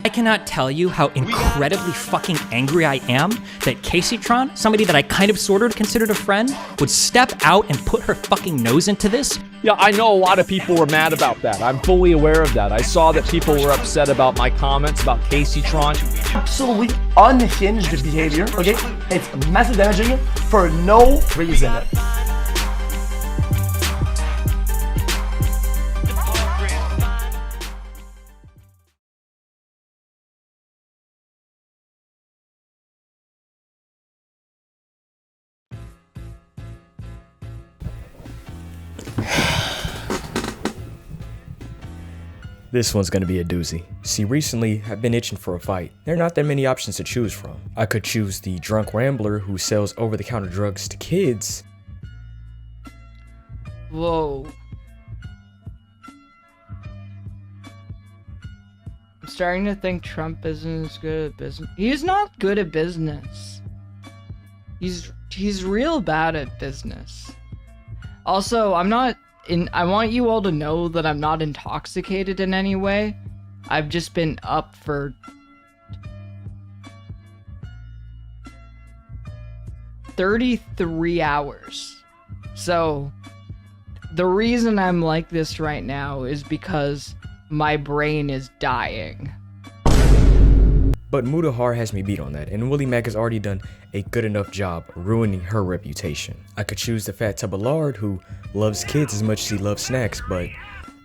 I cannot tell you how incredibly fucking angry I am that Kaceytron, somebody that I kind of sort of considered a friend, would step out and put her fucking nose into this. Yeah, I know a lot of people were mad about that. I'm fully aware of that. I saw that people were upset about my comments about Kaceytron. Absolutely unhinged behavior, okay? It's massive damaging for no reason. This one's gonna be a doozy. See, recently, I've been itching for a fight. There are not that many options to choose from. I could choose the drunk rambler who sells over-the-counter drugs to kids. Whoa. I'm starting to think Trump isn't as good at business. He's not good at business. He's real bad at business. Also, I want you all to know that I'm not intoxicated in any way. I've just been up for 33 hours. So, the reason I'm like this right now is because my brain is dying. But Mudahar has me beat on that, and Willie Mack has already done a good enough job ruining her reputation. I could choose the fat Tubbalard who loves kids as much as he loves snacks, but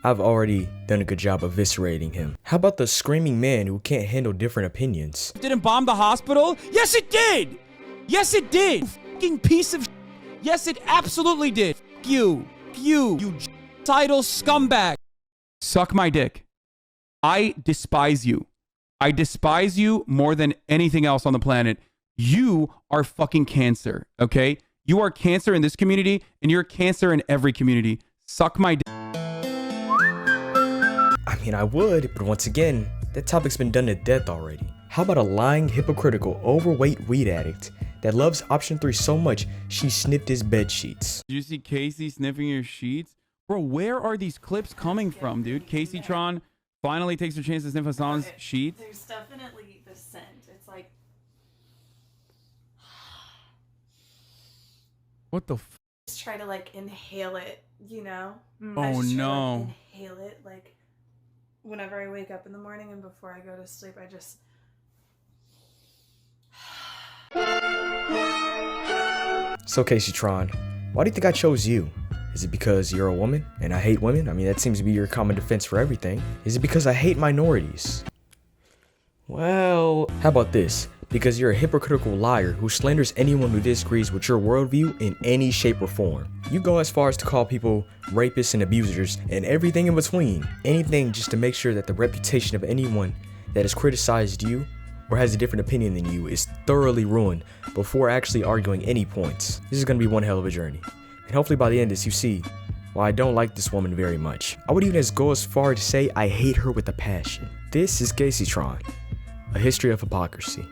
I've already done a good job eviscerating him. How about the screaming man who can't handle different opinions? Didn't bomb the hospital? Yes, it did! Yes, it did! You fucking piece of shit. Yes, it absolutely did. F you, you title scumbag. Suck my dick. I despise you. I despise you more than anything else on the planet. You are fucking cancer, okay? You are cancer in this community, and you're cancer in every community. Suck my dick. I mean, I would, but once again, that topic's been done to death already. How about a lying, hypocritical, overweight weed addict that loves option 3 so much she sniffed his bed sheets? Did you see Casey sniffing your sheets? Bro, where are these clips coming from, dude? Kaceytron finally takes her chance to sniff Hassan's sheets. There's definitely the scent. It's like... What the f? Just try to like inhale it, you know? Oh no. Like, inhale it like whenever I wake up in the morning and before I go to sleep, I just... So Kaceytron, why do you think I chose you? Is it because you're a woman and I hate women? I mean, that seems to be your common defense for everything. Is it because I hate minorities? Well, how about this? Because you're a hypocritical liar who slanders anyone who disagrees with your worldview in any shape or form. You go as far as to call people rapists and abusers and everything in between. Anything just to make sure that the reputation of anyone that has criticized you or has a different opinion than you is thoroughly ruined before actually arguing any points. This is going to be one hell of a journey. And hopefully by the end of this you see why I don't like this woman very much. I would even go as far to say I hate her with a passion. This is Kaceytron, a history of hypocrisy.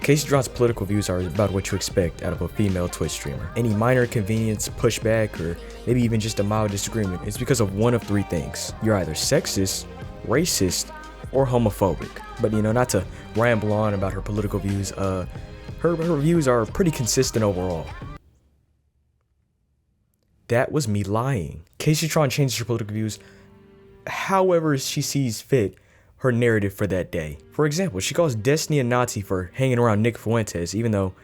Kaceytron's political views are about what you expect out of a female Twitch streamer. Any minor inconvenience, pushback, or maybe even just a mild disagreement is because of one of 3 things. You're either sexist, racist, or homophobic. But you know, not to ramble on about her political views, her views are pretty consistent overall. That was me lying. Kaceytron changes her political views however she sees fit her narrative for that day. For example, she calls Destiny a Nazi for hanging around Nick Fuentes, even though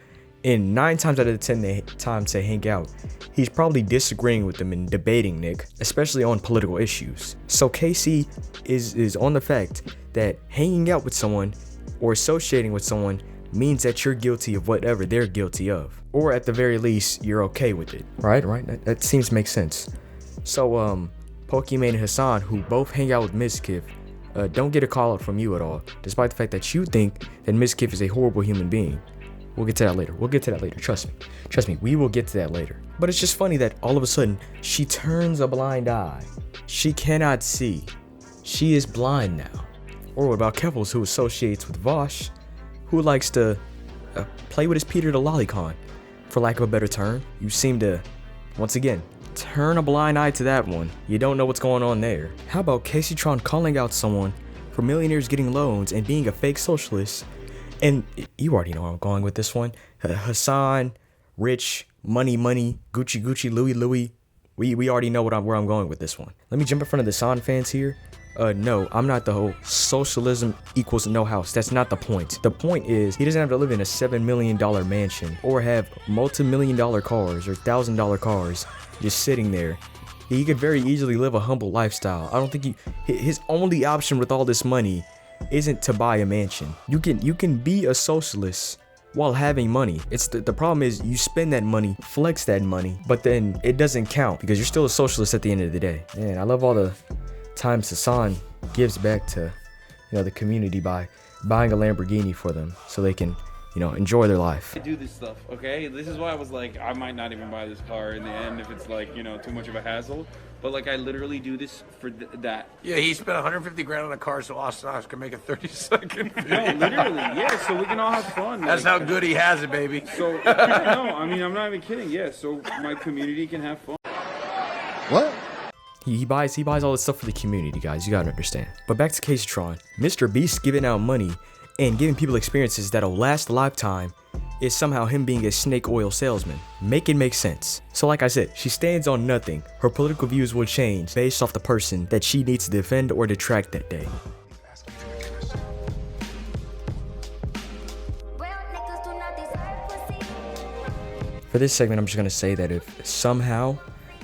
in 9 times out of 10 times they hang out, he's probably disagreeing with them and debating Nick, especially on political issues. So Casey is on the fact that hanging out with someone or associating with someone means that you're guilty of whatever they're guilty of. Or at the very least, you're okay with it. Right? That seems to make sense. So, Pokimane and Hassan, who both hang out with Mizkif, don't get a call out from you at all, despite the fact that you think that Mizkif is a horrible human being. We'll get to that later. Trust me, we will get to that later. But it's just funny that all of a sudden, she turns a blind eye. She cannot see. She is blind now. Or what about Kevels, who associates with Vosh, who likes to play with his Peter the Lolicon, for lack of a better term? You seem to, once again, turn a blind eye to that one. You don't know what's going on there. How about Kaceytron calling out someone for millionaires getting loans and being a fake socialist? And you already know where I'm going with this one. Hassan, Rich, Money, Gucci, Louis. We already know where I'm going with this one. Let me jump in front of the Hassan fans here. No, I'm not the whole socialism equals no house. That's not the point. The point is he doesn't have to live in a $7 million mansion or have multi-million-dollar cars or $1,000 cars just sitting there. He could very easily live a humble lifestyle. I don't think his only option with all this money isn't to buy a mansion. You can be a socialist while having money. It's the problem is you spend that money, flex that money, but then it doesn't count because you're still a socialist at the end of the day. Man, I love all the times Hassan gives back to the community by buying a Lamborghini for them so they can enjoy their life. I do this stuff, okay? This is why I was like, I might not even buy this car in the end if it's like, too much of a hassle. But like, I literally do this for that. Yeah, he spent 150 grand on a car so Austin Ox can make a 30-second video. No, literally, yeah, so we can all have fun. That's how good he has it, baby. So, no, I mean, I'm not even kidding, yeah, so my community can have fun. What? He buys all this stuff for the community, guys. You gotta understand. But back to Kaceytron. Mr. Beast giving out money and giving people experiences that'll last a lifetime is somehow him being a snake oil salesman. Make it make sense. So like I said, she stands on nothing. Her political views will change based off the person that she needs to defend or detract that day. For this segment, I'm just gonna say that if somehow,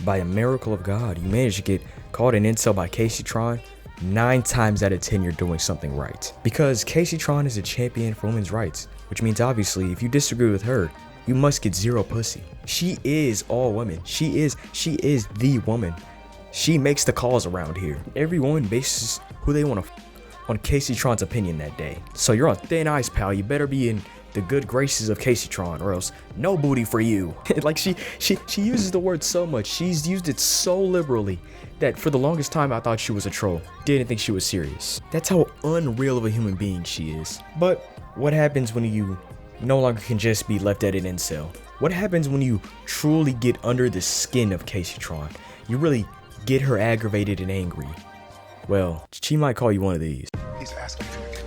by a miracle of God, you manage to get called an incel by Kaceytron, 9 times out of 10 you're doing something right. Because Kaceytron is a champion for women's rights, which means obviously if you disagree with her, you must get zero pussy. She is all women. She is the woman. She makes the calls around here. Every woman bases who they want to on Kaceytron's opinion that day. So you're on thin ice, pal. You better be in the good graces of Kaceytron or else no booty for you. Like she uses the word so much. She's used it so liberally that for the longest time I thought she was a troll. Didn't think she was serious. That's how unreal of a human being she is. But what happens when you no longer can just be left at an incel? What happens when you truly get under the skin of Kaceytron? You really get her aggravated and angry. Well, she might call you one of these. He's asking for forgiveness.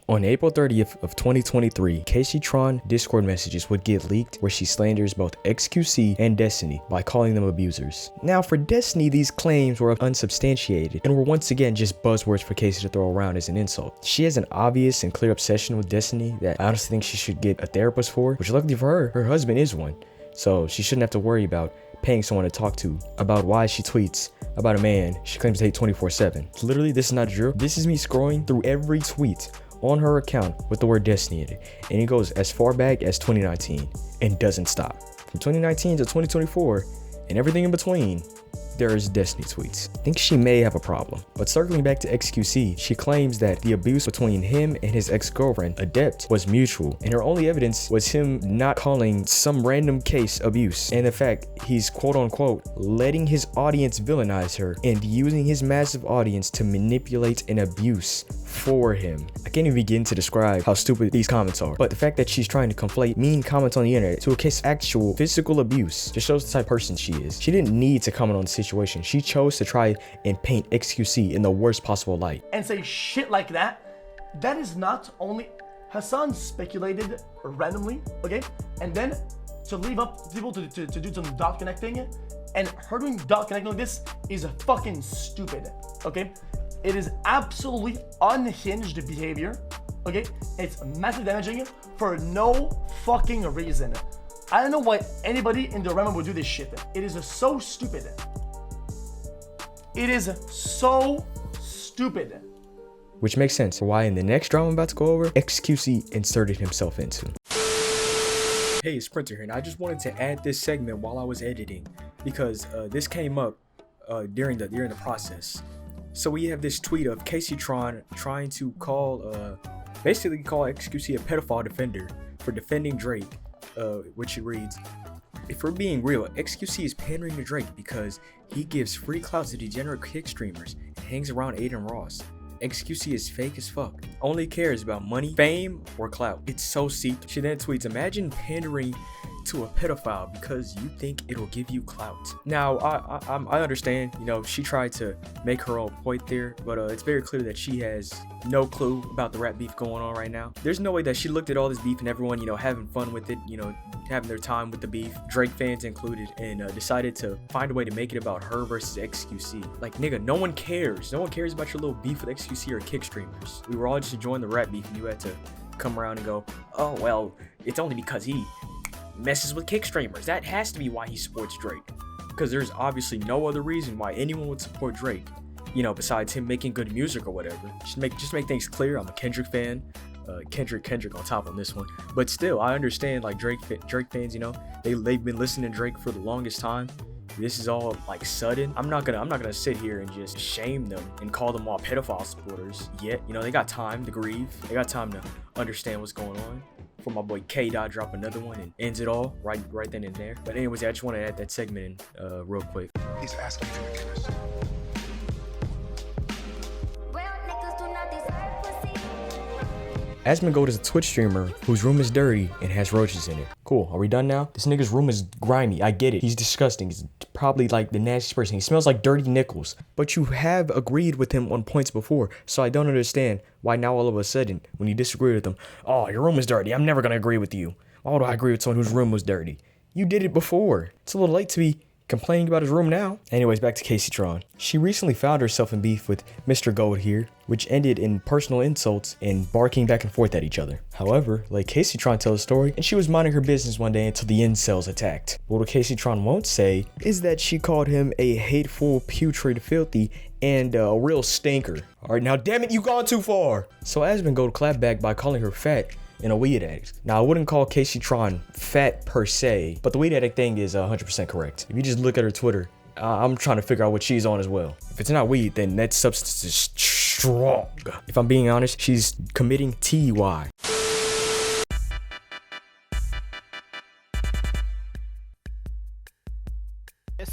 On April 30th of 2023, Kaceytron Discord messages would get leaked where she slanders both XQC and Destiny by calling them abusers. Now for Destiny, these claims were unsubstantiated and were once again just buzzwords for Casey to throw around as an insult. She has an obvious and clear obsession with Destiny that I honestly think she should get a therapist for, which luckily for her husband is one. So she shouldn't have to worry about paying someone to talk to about why she tweets about a man she claims to hate 24/7. Literally, this is not a drill. This is me scrolling through every tweet on her account with the word Destiny in it, and it goes as far back as 2019 and doesn't stop. From 2019 to 2024 and everything in between, there is Destiny tweets. I think she may have a problem. But circling back to XQC, she claims that the abuse between him and his ex-girlfriend, Adept, was mutual, and her only evidence was him not calling some random case abuse, and the fact he's quote-unquote letting his audience villainize her and using his massive audience to manipulate and abuse for him. I can't even begin to describe how stupid these comments are, but the fact that she's trying to conflate mean comments on the internet to a case of actual physical abuse just shows the type of person she is. She didn't need to comment on the situation. She chose to try and paint XQC in the worst possible light. And say shit like that, that is not only Hassan speculated randomly, okay? And then to leave up people to do some dot connecting, and her doing dot connecting like this is fucking stupid, okay? It is absolutely unhinged behavior, okay? It's massive damaging for no fucking reason. I don't know why anybody in the realm would do this shit. It is so stupid. It is so stupid. Which makes sense for why in the next drama I'm about to go over, XQC inserted himself into. Hey, it's Printer here, and I just wanted to add this segment while I was editing because this came up during the process. So we have this tweet of Kaceytron trying to basically call XQC a pedophile defender for defending Drake, which it reads, "If we're being real, XQC is pandering to Drake because he gives free clout to degenerate kick streamers and hangs around Aiden Ross. XQC is fake as fuck. Only cares about money, fame, or clout. It's so see. She then tweets, imagine pandering to a pedophile because you think it'll give you clout. Now, I understand, you know, she tried to make her own point there, but it's very clear that she has no clue about the rap beef going on right now. There's no way that she looked at all this beef and everyone, you know, having fun with it, you know, having their time with the beef, Drake fans included, and decided to find a way to make it about her versus XQC. Like, nigga, no one cares. No one cares about your little beef with XQC or kick streamers. We were all just enjoying the rap beef and you had to come around and go, oh, well, it's only because he messes with kick streamers. That has to be why he supports Drake. Because there's obviously no other reason why anyone would support Drake, you know, besides him making good music or whatever. Just make things clear. I'm a Kendrick fan. Kendrick on top on this one. But still, I understand, like, Drake fans, you know, they've been listening to Drake for the longest time. This is all like sudden. I'm not gonna sit here and just shame them and call them all pedophile supporters yet. You know, they got time to grieve. They got time to understand what's going on. For my boy K Dot drop another one and ends it all right then and there. But anyways, I just want to add that segment in real quick. He's asking for forgiveness. Asmongold is a Twitch streamer whose room is dirty and has roaches in it. Cool, are we done now? This nigga's room is grimy, I get it. He's disgusting, he's probably like the nastiest person. He smells like dirty nickels. But you have agreed with him on points before, so I don't understand why now all of a sudden, when you disagree with him, oh, your room is dirty, I'm never gonna agree with you. Why would I agree with someone whose room was dirty? You did it before. It's a little late to be complaining about his room now. Anyways, back to Kaceytron. She recently found herself in beef with Mr. Gold here, which ended in personal insults and barking back and forth at each other. However, let Kaceytron tell the story, and she was minding her business one day until the incels attacked. What Kaceytron won't say is that she called him a hateful, putrid, filthy, and a real stinker. Alright, now damn it, you gone too far! So Asmongold clapped back by calling her fat and a weed addict. Now, I wouldn't call Kaceytron fat per se, but the weed addict thing is 100% correct. If you just look at her Twitter, I'm trying to figure out what she's on as well. If it's not weed, then that substance is strong. If I'm being honest, she's committing TUI.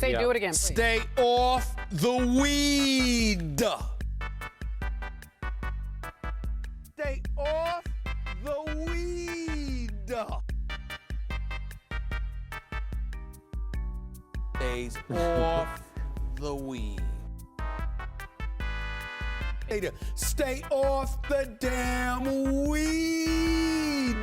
Do it again, please. Stay off the weed. Stay off the weed. Stays off the weed. Stay off the damn weed.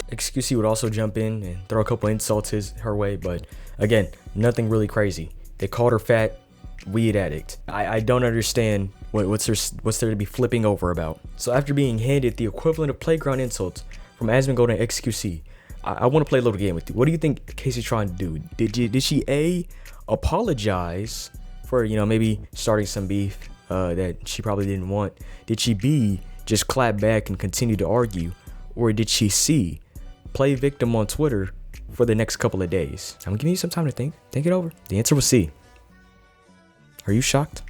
XQC would also jump in and throw a couple insults her way, but again, nothing really crazy. They called her fat, weed addict. I don't understand what's there to be flipping over about. So after being handed the equivalent of playground insults from Asmongold and XQC, I want to play a little game with you. What do you think Kaceytron do? Did she A, apologize for, you know, maybe starting some beef that she probably didn't want? Did she B, just clap back and continue to argue? Or did she C, play victim on Twitter for the next couple of days? I'm giving you some time to think it over. The answer was C. Are you shocked?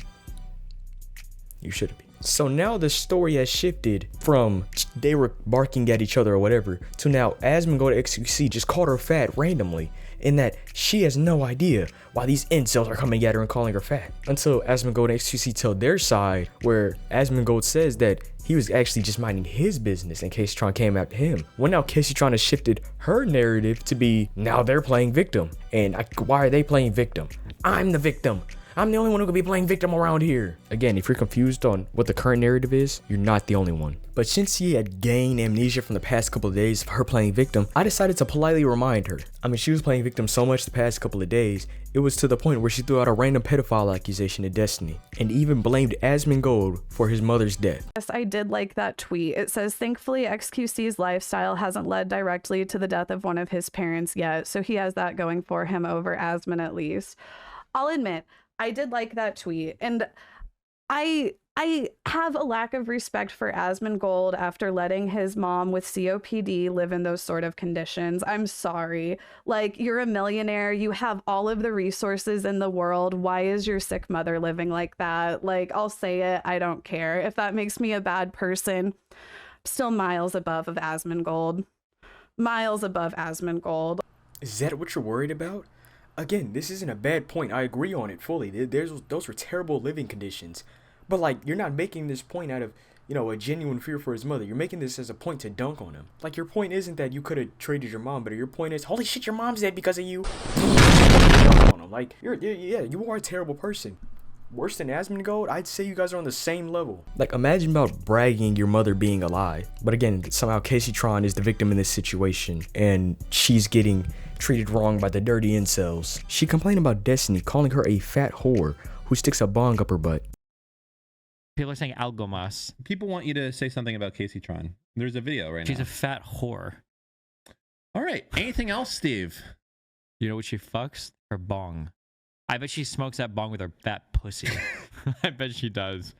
You should be. So now the story has shifted from they were barking at each other or whatever to now Asmongold to XQC just called her fat randomly, in that she has no idea why these incels are coming at her and calling her fat. Until Asmongold and XQC tell their side, where Asmongold says that he was actually just minding his business and Kaceytron came after him. Well, now Kaceytron has shifted her narrative to be now they're playing victim. And why are they playing victim? I'm the victim. I'm the only one who could be playing victim around here. Again, if you're confused on what the current narrative is, you're not the only one. But since she had gained amnesia from the past couple of days of her playing victim, I decided to politely remind her. I mean, she was playing victim so much the past couple of days, it was to the point where she threw out a random pedophile accusation to Destiny, and even blamed Asmongold for his mother's death. Yes, I did like that tweet. It says, thankfully, XQC's lifestyle hasn't led directly to the death of one of his parents yet, so he has that going for him over Asmon at least. I'll admit, I did like that tweet, and I have a lack of respect for Asmongold after letting his mom with COPD live in those sort of conditions. I'm sorry. Like, you're a millionaire, you have all of the resources in the world. Why is your sick mother living like that? Like, I'll say it, I don't care. If that makes me a bad person, still miles above of Asmongold. Miles above Asmongold. Is that what you're worried about? Again, this isn't a bad point. I agree on it fully. Those were terrible living conditions. But, like, you're not making this point out of, you know, a genuine fear for his mother. You're making this as a point to dunk on him. Like, your point isn't that you could have traded your mom, but your point is, holy shit, your mom's dead because of you. On him. Like, you are a terrible person. Worse than Asmongold, I'd say you guys are on the same level. Like, imagine about bragging your mother being alive. But again, somehow Kaceytron is the victim in this situation, and she's getting treated wrong by the dirty incels. She complained about Destiny calling her a fat whore who sticks a bong up her butt. People are saying algomas. People want you to say something about Kaceytron. There's a video right now. She's a fat whore. All right. Anything else, Steve? You know what she fucks? Her bong. I bet she smokes that bong with her fat pussy. I bet she does.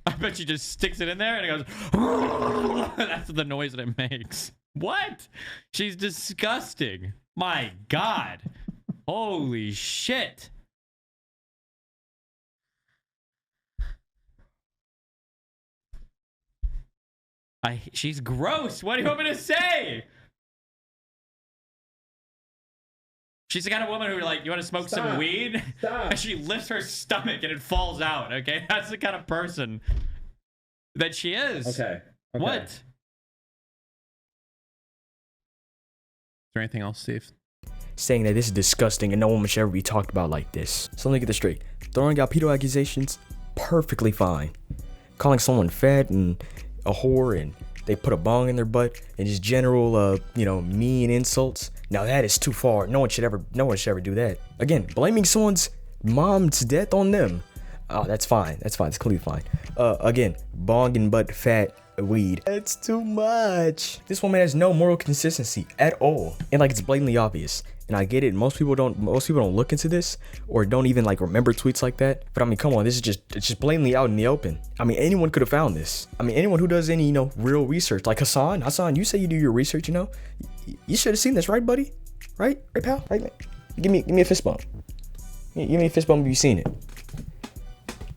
I bet she just sticks it in there and it goes. That's the noise that it makes. What? She's disgusting. My God. Holy shit. She's gross. What do you want me to say? She's the kind of woman who, like, you want to smoke some weed? And she lifts her stomach and it falls out, okay? That's the kind of person that she is. Okay. What? Is there anything else, Steve? Saying that this is disgusting and no one should ever be talked about like this. So let me get this straight. Throwing out pedo accusations, perfectly fine. Calling someone fat and a whore and they put a bong in their butt and just general, mean insults. Now that is too far. No one should ever do that. Again, blaming someone's mom's death on them. Oh, that's fine. That's completely fine. Again, bong and butt fat weed. That's too much. This woman has no moral consistency at all. And like, it's blatantly obvious. And I get it. Most people don't look into this or don't even like remember tweets like that. But I mean, come on, it's just blatantly out in the open. I mean, anyone could have found this. I mean, anyone who does any, real research, like Hassan, you say you do your research, you should have seen this, right, buddy? Right, pal? Right, man? Give me a fist bump. Give me a fist bump if you've seen it.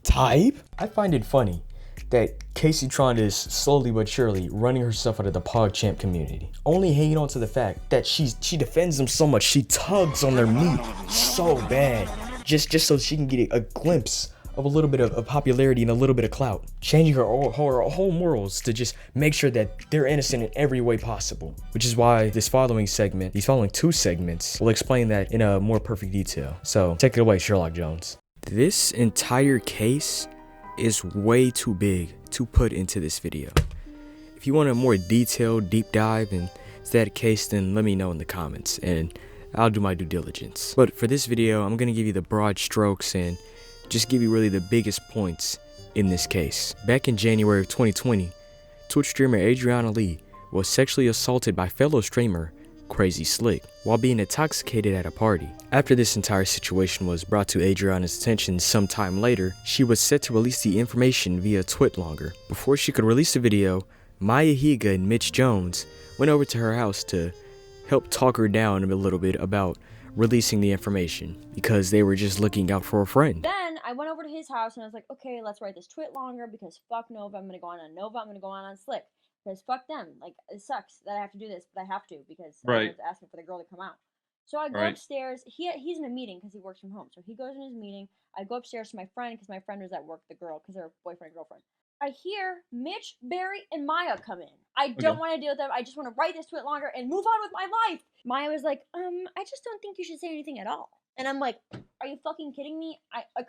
Type? I find it funny that Kaceytron is slowly but surely running herself out of the PogChamp community, only hanging on to the fact that she defends them so much, she tugs on their meat so bad, just so she can get a glimpse of a little bit of popularity and a little bit of clout, changing her whole morals to just make sure that they're innocent in every way possible. Which is why these following two segments will explain that in a more perfect detail. So take it away, Sherlock Jones. This entire case is way too big to put into this video. If you want a more detailed deep dive into that case, then let me know in the comments and I'll do my due diligence. But for this video, I'm gonna give you the broad strokes and just give you really the biggest points in this case. Back in January of 2020, Twitch streamer Adriana Lee was sexually assaulted by fellow streamer Crazy Slick while being intoxicated at a party. After this entire situation was brought to Adriana's attention some time later, she was set to release the information via TwitLonger. Before she could release the video, Maya Higa and Mitch Jones went over to her house to help talk her down a little bit about releasing the information because they were just looking out for a friend. Then I went over to his house and I was like, okay, let's write this TwitLonger because fuck Nova, I'm gonna go on Nova, I'm gonna go on Slick. Because fuck them. Like, it sucks that I have to do this, but I have to because I was asking for the girl to come out. So I go upstairs. He's in a meeting because he works from home. So he goes in his meeting. I go upstairs to my friend because my friend was at work, the girl, because they're boyfriend and girlfriend. I hear Mitch, Barry, and Maya come in. I don't want to deal with them. I just want to write this TwitLonger and move on with my life. Maya was like, I just don't think you should say anything at all. And I'm like, are you fucking kidding me?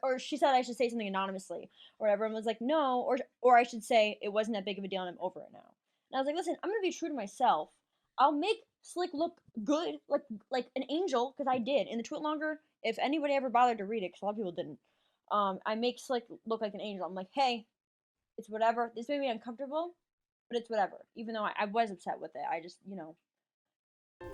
Or she said I should say something anonymously or whatever. And was like, no. Or I should say it wasn't that big of a deal and I'm over it now. And I was like, listen, I'm going to be true to myself. I'll make Slick look good, like an angel, because I did. In the TwitLonger, if anybody ever bothered to read it, because a lot of people didn't, I make Slick look like an angel. I'm like, hey, it's whatever. This made me uncomfortable, but it's whatever. Even though I was upset with it. I just,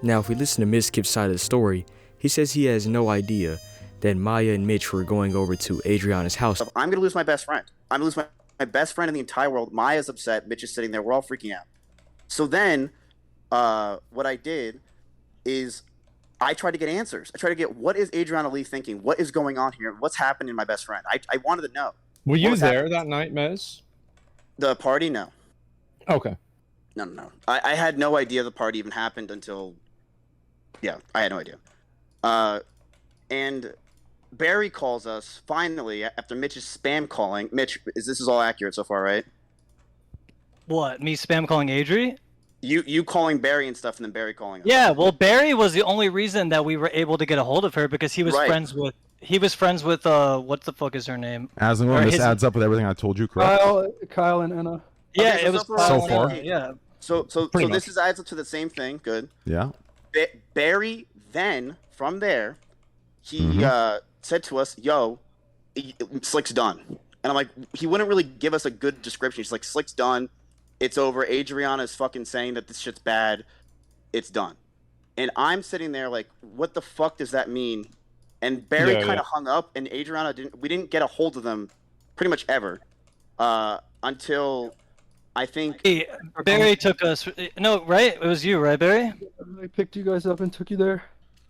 Now, if we listen to Mizkif's side of the story, he says he has no idea that Maya and Mitch were going over to Adriana's house. I'm going to lose my best friend. I'm going to lose my best friend in the entire world. Maya's upset. Mitch is sitting there. We're all freaking out. So then what I did is I tried to get answers. I tried to get, what is Adriana Lee thinking? What is going on here? What's happening to my best friend? I wanted to know. Were you there that night, Mez? The party? No. Okay. No. I had no idea the party even happened until, I had no idea. And Barry calls us finally after Mitch's spam calling. Mitch, this is all accurate so far, right? What? Me spam calling Adri? You calling Barry and stuff, and then Barry calling us. Yeah. Well, Barry was the only reason that we were able to get a hold of her because he was Right. friends with. He was friends with what the fuck is her name? Aslan, this adds up with everything I told you, correct? Kyle and Anna. Yeah, Okay, it was So far. Yeah. So Pretty much. this is adds up to the same thing. Good. Yeah. Barry then from there, he Mm-hmm. said to us, "Yo, Slick's done," and I'm like, he wouldn't really give us a good description. He's like, "Slick's done. It's over. Adriana is fucking saying that this shit's bad. It's done." And I'm sitting there like, what the fuck does that mean? And Barry kind of hung up, and Adriana we didn't get a hold of them pretty much ever until I think Hey, Barry took us. No, right? It was you, right, Barry? I picked you guys up and took you there.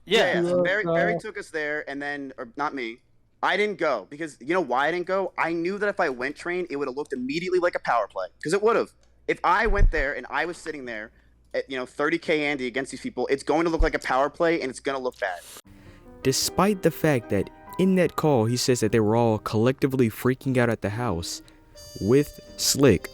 Yeah. So Barry took us there, and then, or not me, I didn't go because you know why I didn't go? I knew that if I went train, it would have looked immediately like a power play because it would have. If I went there and I was sitting there, at, 30K Andy against these people, it's going to look like a power play and it's going to look bad. Despite the fact that in that call he says that they were all collectively freaking out at the house with Slick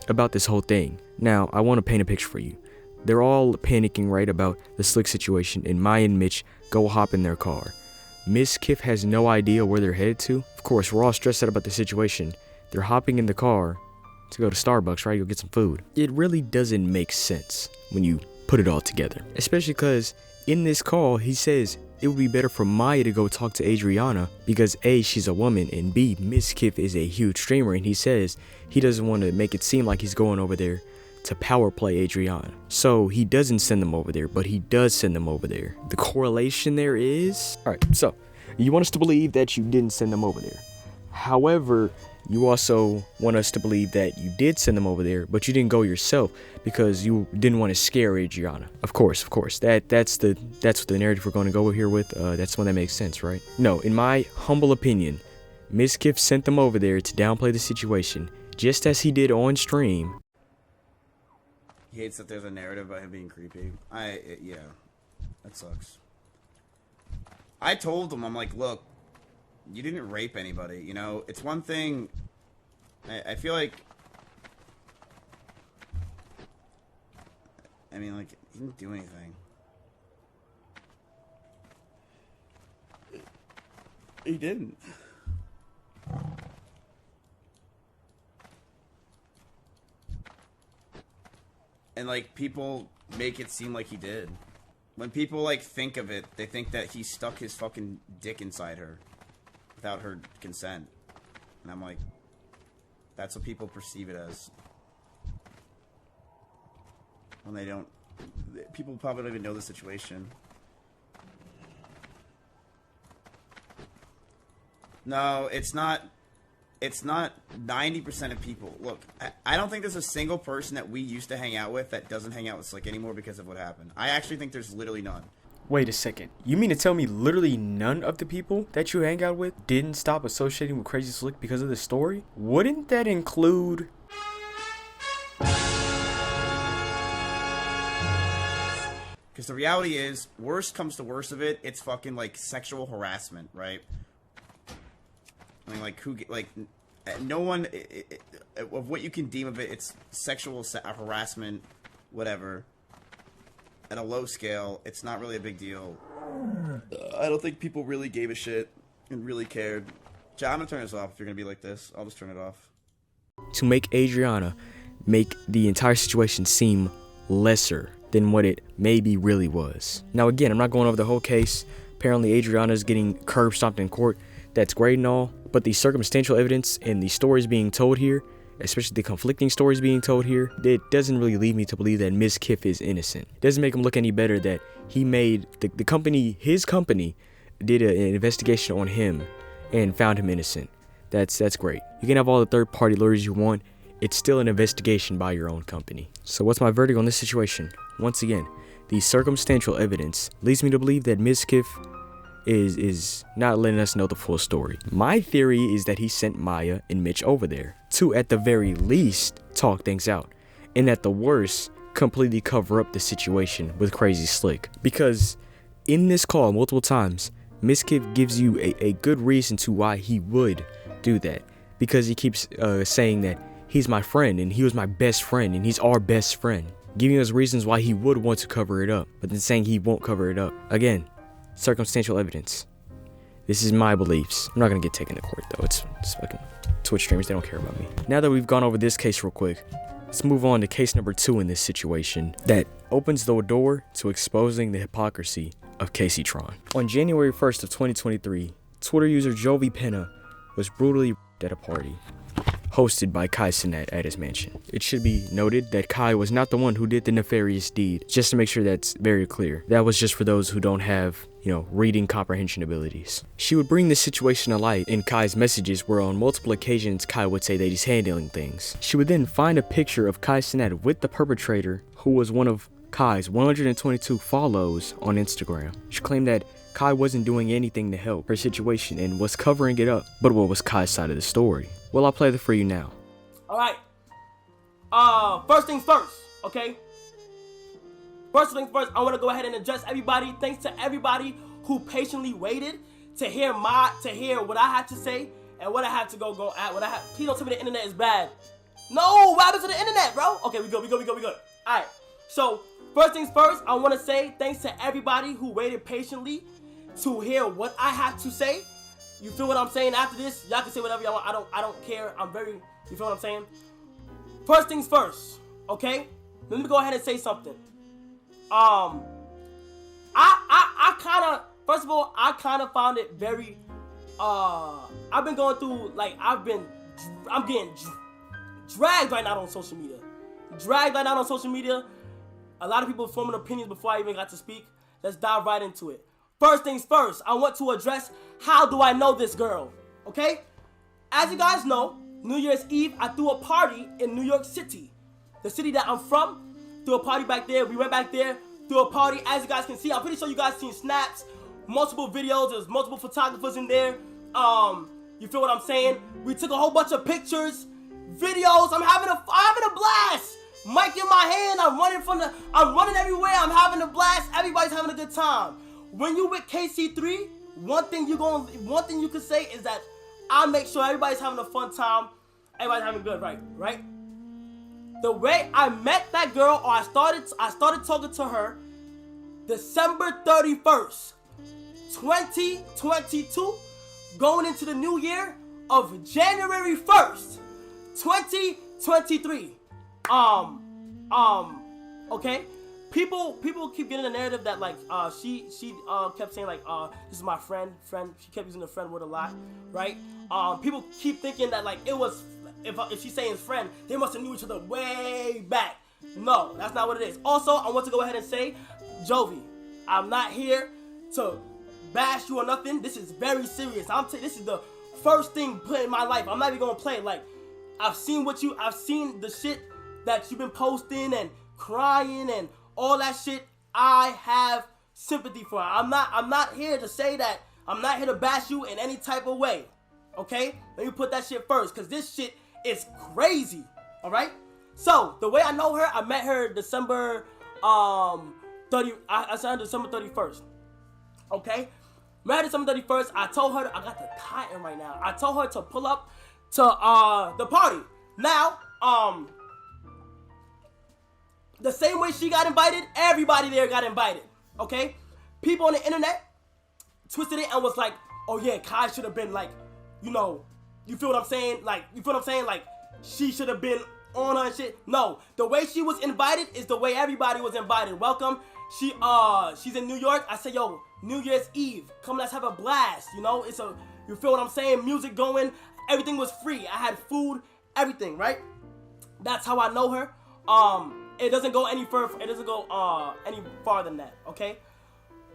about this whole thing. Now, I want to paint a picture for you. They're all panicking right about the Slick situation, and Maya and Mitch go hop in their car. Miss Kiff has no idea where they're headed to. Of course, we're all stressed out about the situation. They're hopping in the car to go to Starbucks, right? Go get some food. It really doesn't make sense when you put it all together. Especially because in this call, he says it would be better for Maya to go talk to Adriana because A, she's a woman, and B, Miss Kiff is a huge streamer, and he says he doesn't want to make it seem like he's going over there to power play Adriana. So he doesn't send them over there, but he does send them over there. The correlation there is... Alright, so you want us to believe that you didn't send them over there. However, you also want us to believe that you did send them over there, but you didn't go yourself because you didn't want to scare Adriana. Of course. That's what the narrative we're going to go here with. That's the one that makes sense, right? No, in my humble opinion, Miss Kiff sent them over there to downplay the situation, just as he did on stream. He hates that there's a narrative about him being creepy. Yeah, that sucks. I told him, I'm like, look, you didn't rape anybody, It's one thing, I feel like, he didn't do anything. He didn't. And, people make it seem like he did. When people, think of it, they think that he stuck his fucking dick inside her without her consent. And I'm like, that's what people perceive it as. When they don't... People probably don't even know the situation. No, it's not 90% of people. Look, I don't think there's a single person that we used to hang out with that doesn't hang out with Slick anymore because of what happened. I actually think there's literally none. Wait a second. You mean to tell me literally none of the people that you hang out with didn't stop associating with Crazy Slick because of the story? Wouldn't that include... Because the reality is, worst comes to worst of it, it's fucking, sexual harassment, right? No one, of what you can deem of it, it's sexual harassment, whatever. At a low scale, it's not really a big deal. I don't think people really gave a shit and really cared. I'm gonna turn this off if you're gonna be like this. I'll just turn it off. To make Adriana make the entire situation seem lesser than what it maybe really was. Now again, I'm not going over the whole case. Apparently Adriana's getting curb stomped in court. That's great and all, but the circumstantial evidence and the stories being told here, especially the conflicting stories being told here, it doesn't really lead me to believe that Miss Kiff is innocent. It doesn't make him look any better that he made the company, his company, did an investigation on him and found him innocent. That's great. You can have all the third-party lawyers you want. It's still an investigation by your own company. So what's my verdict on this situation? Once again, the circumstantial evidence leads me to believe that Miss Kiff is not letting us know the full story. My theory is that he sent Maya and Mitch over there to, at the very least, talk things out, and at the worst, completely cover up the situation with Crazy Slick. Because in this call multiple times, Miskiv gives you a good reason to why he would do that, because he keeps saying that he's my friend and he was my best friend and he's our best friend, giving us reasons why he would want to cover it up, but then saying he won't cover it up. Again, circumstantial evidence. This is my beliefs. I'm not gonna get taken to court though. It's fucking Twitch streamers, they don't care about me. Now that we've gone over this case real quick, let's move on to case number 2 in this situation that opens the door to exposing the hypocrisy of Kaceytron. On January 1st of 2023, Twitter user Jovi Penna was brutally at a party hosted by Kaceytron at his mansion. It should be noted that Kai was not the one who did the nefarious deed, just to make sure that's very clear. That was just for those who don't have, reading comprehension abilities. She would bring this situation to light in Kai's messages, where on multiple occasions Kai would say that he's handling things. She would then find a picture of Kaceytron with the perpetrator, who was one of Kai's 122 follows on Instagram. She claimed that Kai wasn't doing anything to help her situation and was covering it up. But what was Kai's side of the story? Well, I'll play that for you now. Alright. First things first, okay? First things first, I want to go ahead and address everybody. Thanks to everybody who patiently waited to hear what I had to say and what I had to go at. Please don't tell me the internet is bad. No, what happened to the internet, bro? Okay, we good. Alright. So, first things first, I want to say thanks to everybody who waited patiently to hear what I have to say. You feel what I'm saying? After this, y'all can say whatever y'all want. I don't care. You feel what I'm saying? First things first, okay? Let me go ahead and say something. I kind of found it very, I've been going through, I'm getting dragged right now on social media. A lot of people forming opinions before I even got to speak. Let's dive right into it. First things first, I want to address, how do I know this girl, okay? As you guys know, New Year's Eve, I threw a party in New York City. The city that I'm from, threw a party back there. We went back there, threw a party. As you guys can see, I'm pretty sure you guys seen snaps, multiple videos. There's multiple photographers in there. You feel what I'm saying? We took a whole bunch of pictures, videos. I'm having a blast. Mic in my hand. I'm running everywhere. I'm having a blast. Everybody's having a good time. When you with KC3, one thing you can say is that I make sure everybody's having a fun time. Everybody's having good, right? The way I met that girl, or I started talking to her, December 31st, 2022, going into the new year of January 1st, 2023. Okay. People keep getting the narrative that she kept saying this is my friend. She kept using the friend word a lot, right? People keep thinking that it was, if she's saying friend, they must have knew each other way back. No, that's not what it is. Also, I want to go ahead and say, Jovi, I'm not here to bash you or nothing. This is very serious. This is the first thing put in my life. I'm not even gonna play. I've seen the shit that you've been posting and crying and all that shit. I have sympathy for her. I'm not here to say that. I'm not here to bash you in any type of way. Okay? Let me put that shit first, because this shit is crazy. Alright? So, the way I know her, I met her December 30. I saw her December 31st. Okay? Met her December 31st. I told her, I got the cotton right now. I told her to pull up to the party. Now, the same way she got invited, everybody there got invited, okay? People on the internet twisted it and was like, oh yeah, Kai should have been you feel what I'm saying? She should have been on her and shit. No, the way she was invited is the way everybody was invited. Welcome. She's in New York. I said, yo, New Year's Eve, come, let's have a blast. You feel what I'm saying? Music going, everything was free. I had food, everything, right? That's how I know her. It doesn't go any further. It doesn't go any farther than that. Okay.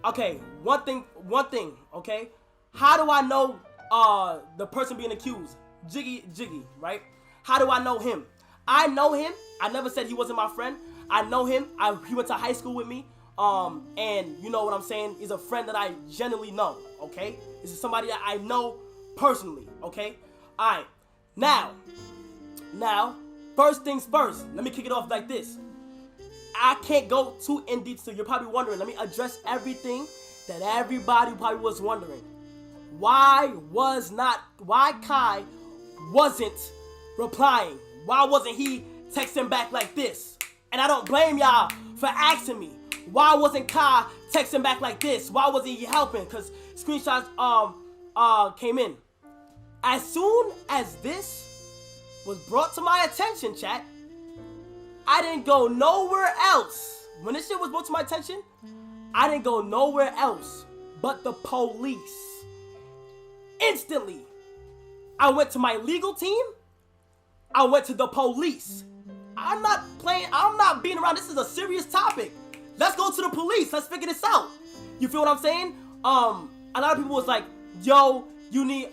Okay. One thing. Okay. How do I know the person being accused? Jiggy, right? How do I know him? I know him. I never said he wasn't my friend. I know him. He went to high school with me. And you know what I'm saying? He's a friend that I genuinely know. Okay. This is somebody that I know personally. Okay. All right. Now. First things first. Let me kick it off like this. I can't go too in deep, so you're probably wondering. Let me address everything that everybody probably was wondering. Why Kai wasn't replying? Why wasn't he texting back like this? And I don't blame y'all for asking me. Why wasn't Kai texting back like this? Why wasn't he helping? Because screenshots came in. As soon as this was brought to my attention, chat, I didn't go nowhere else. When this shit was brought to my attention, I didn't go nowhere else but the police. Instantly, I went to my legal team. I went to the police. I'm not being around. This is a serious topic. Let's go to the police. Let's figure this out. You feel what I'm saying? A lot of people was like, yo, you need,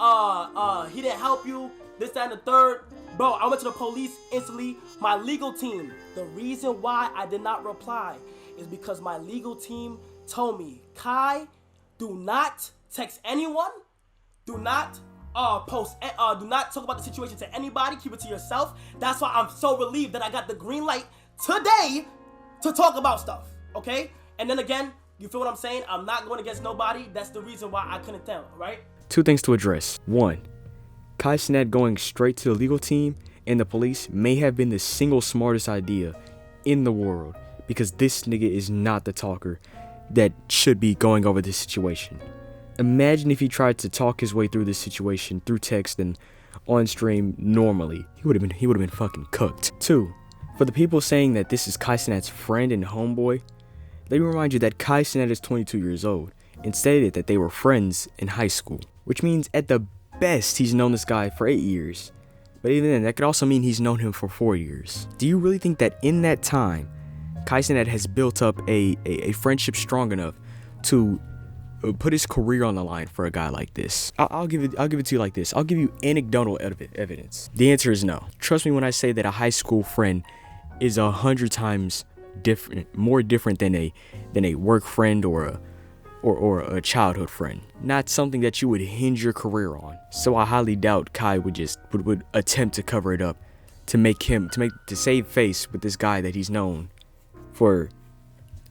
he didn't help you, this, that, and the third. Bro, I went to the police instantly. My legal team, the reason why I did not reply is because my legal team told me, Kai, do not text anyone. Do not do not talk about the situation to anybody. Keep it to yourself. That's why I'm so relieved that I got the green light today to talk about stuff. Okay? And then again, you feel what I'm saying? I'm not going against nobody. That's the reason why I couldn't tell, right? Two things to address. One, Kaceytron going straight to the legal team and the police may have been the single smartest idea in the world, because this nigga is not the talker that should be going over this situation. Imagine if he tried to talk his way through this situation through text and on stream normally. He would have been fucking cooked. Two, for the people saying that this is Kaceytron's friend and homeboy, let me remind you that Kaceytron is 22 years old and stated that they were friends in high school, which means at the best he's known this guy for 8 years. But even then, that could also mean he's known him for 4 years. Do you really think that in that time, Kaceytron has built up a friendship strong enough to put his career on the line for a guy like this? I'll give it to you like this. I'll give you anecdotal evidence. The answer is no. Trust me when I say that a high school friend is 100 times more different than a work friend or a childhood friend. Not something that you would hinge your career on. So I highly doubt Kai would attempt to cover it up to save face with this guy that he's known for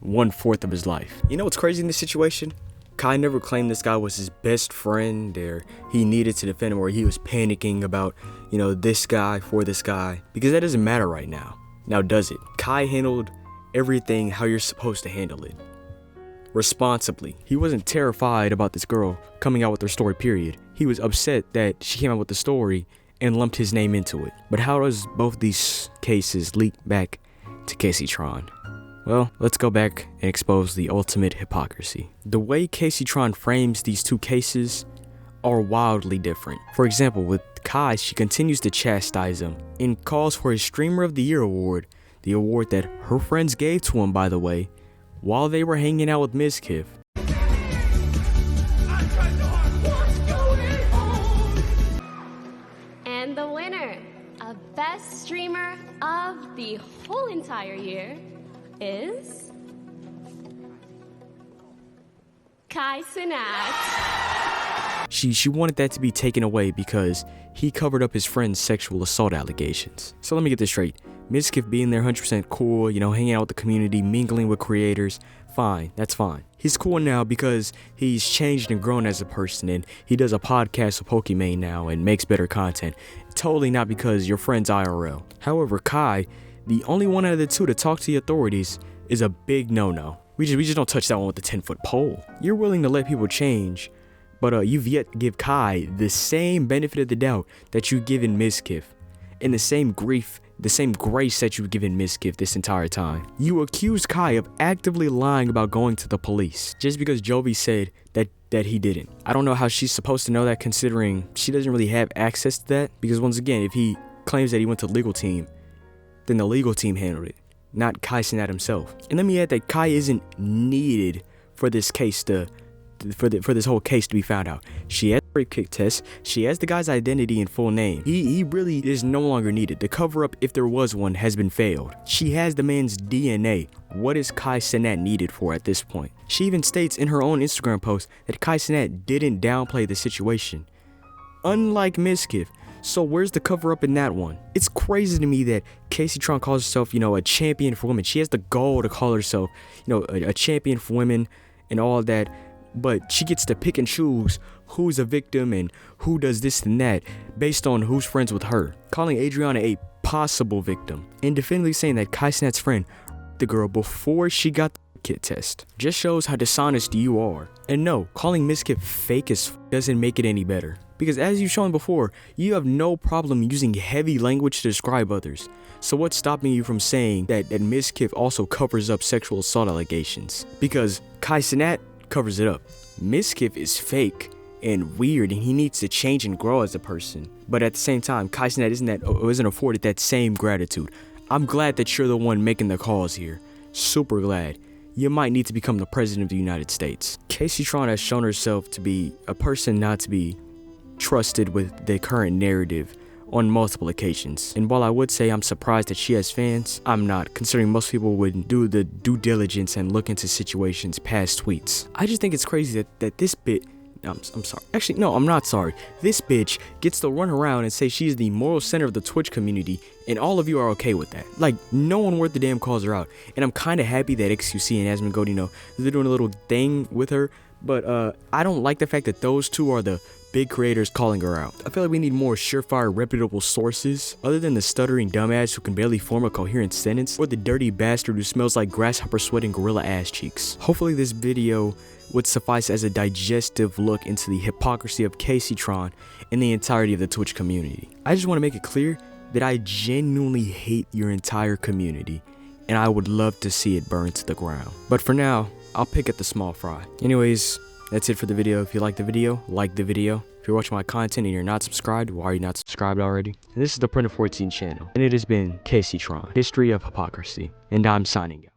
1/4 of his life. You know what's crazy in this situation? Kai never claimed this guy was his best friend, or he needed to defend him, or he was panicking about, this guy for this guy, because that doesn't matter right now. Now, does it? Kai handled everything how you're supposed to handle it. Responsibly. He wasn't terrified about this girl coming out with her story, period. He was upset that she came out with the story and lumped his name into it. But how does both these cases leak back to Kaceytron? Well, let's go back and expose the ultimate hypocrisy. The way Kaceytron frames these two cases are wildly different. For example, with Kai, she continues to chastise him and calls for his Streamer of the Year award, the award that her friends gave to him, by the way, while they were hanging out with Mizkif. And the winner of Best Streamer of the whole entire year is Kaceytron. She wanted that to be taken away because he covered up his friend's sexual assault allegations. So let me get this straight. Mizkif being there 100% cool, hanging out with the community, mingling with creators, fine, that's fine. He's cool now because he's changed and grown as a person, and he does a podcast with Pokimane now and makes better content. Totally not because your friend's IRL. However, Kai, the only one out of the two to talk to the authorities, is a big no-no. We just don't touch that one with the 10-foot pole. You're willing to let people change, but you've yet to give Kai the same benefit of the doubt that you've given Mizkif, and the same grace that you've given Mizkif this entire time. You accused Kai of actively lying about going to the police just because Jovi said that he didn't. I don't know how she's supposed to know that, considering she doesn't really have access to that, because once again, if he claims that he went to the legal team, then the legal team handled it, not Kaceytron himself. And let me add that Kai isn't needed for this case for this whole case to be found out. She has a rape kit test. She has the guy's identity and full name. He really is no longer needed. The cover up, if there was one, has been failed. She has the man's DNA. What is Kaceytron needed for at this point? She even states in her own Instagram post that Kaceytron didn't downplay the situation, unlike Mizkif. So where's the cover up in that one? It's crazy to me that Kaceytron calls herself, a champion for women. She has the goal to call herself, a champion for women and all that. but she gets to pick and choose who's a victim and who does this and that based on who's friends with her, calling Adriana a possible victim and definitively saying that Kaceytron's friend the girl before she got the kit test. Just shows how dishonest you are. And no, calling Miss Kip fake as doesn't make it any better. Because as you've shown before, you have no problem using heavy language to describe others. So what's stopping you from saying that Miss Kip also covers up sexual assault allegations? Because Kaceytron covers it up. Miss Kip is fake and weird, and he needs to change and grow as a person. But at the same time, Kaceytron isn't afforded that same gratitude. I'm glad that you're the one making the calls here. Super glad. You might need to become the president of the United States. Kaceytron has shown herself to be a person not to be trusted with the current narrative on multiple occasions. And while I would say I'm surprised that she has fans, I'm not, considering most people would do the due diligence and look into situations past tweets. I just think it's crazy that this bit, I'm sorry. Actually, no, I'm not sorry. This bitch gets to run around and say she's the moral center of the Twitch community, and all of you are okay with that. Like, no one worth the damn calls her out. And I'm kind of happy that XQC and Asmongold, they're doing a little thing with her, but I don't like the fact that those two are the big creators calling her out. I feel like we need more surefire, reputable sources, other than the stuttering dumbass who can barely form a coherent sentence, or the dirty bastard who smells like grasshopper sweat and gorilla ass cheeks. Hopefully this video would suffice as a digestive look into the hypocrisy of Kaceytron and the entirety of the Twitch community. I just want to make it clear that I genuinely hate your entire community, and I would love to see it burn to the ground. But for now, I'll pick at the small fry. Anyways, that's it for the video. If you like the video, like the video. If you're watching my content and you're not subscribed, why are you not subscribed already? And this is the Printer14 channel, and it has been Kaceytron, History of Hypocrisy, and I'm signing out.